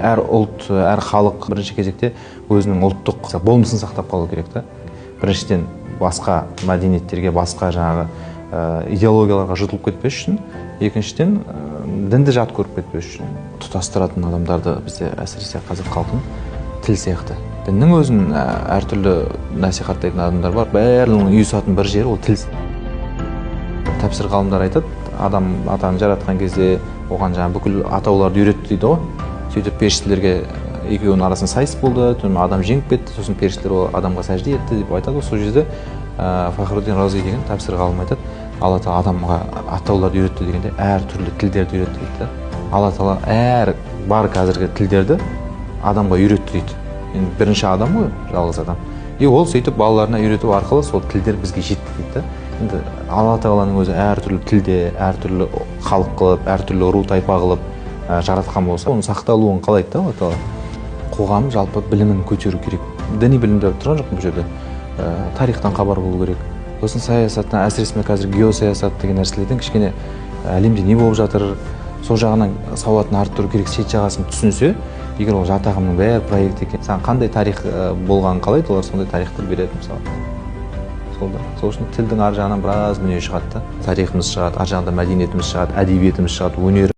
Әр ұлт, әр халық бірінші кезекте өзінің ұлттық болмысын сақтап қалу керек та. Біріншіден басқа мәдениеттерге, басқа жаңағы идеологияларға жұтылып кетпес үшін, екіншіден дінді жат көріп кетпес үшін. Тұтастыратын адамдарды бізде әсіресе қазақ халқын тіл сияқты. Діннің өзін әртүрлі насихаттайтын адамдар бар. Бәрінің үйісатын бір жері ол тіл. Тәпсір ғалымдар айтады, адам атаны жаратқан кезде оған жаңа бүкіл атауларды үйретті дейді ғой. Сөйтіп періштелерге екеуінің арасында сайыс болды, адам жеңіп кетті, сосын періштелер адамға сәжде етті деп айтады. Сол жерде Фахруддин Рази деген тәпсір ғалым айтады, Алла Тағала адамға атауларды үйретті дегенде әртүрлі тілдерді үйретті дейді. Алла Тағала әр бар қазіргі тілдерді адамға үйретті дейді. Енді бірінші адам ғой, жалғыз адам. Ол сөйтіп балаларына үйрету арқылы сол тілдер бізге жетті дейді. Енді Алла Тағаланың өзі әртүрлі тілде, әртүрлі халық қылып, әртүрлі ру тайпа қылып жаратқан болса, оның сақталуын қалайды да Алла Тағала. Қоғам жалпы білімін көтеру керек. Діни білімді тұрған жоқ бұл жерде. Тарихтан хабар болу керек. Сосын саясаттан, әсіресе қазір геосаясат деген нәрселерден кішкене әлемде не болып жатыр, сол жағынан сауатын арттыру керек, шет жағасын түсінсе, егер ол жат ағымның бәрі проект екен, саған қандай тарих болғанын қалайды, олар сондай тарихты береді мысалы. Сол үшін тілдің ар жағынан біраз дүние шығады да. Тарихымыз шығады, ар жағында мәдениетіміз шығады, әдебиетіміз шығады, өнер.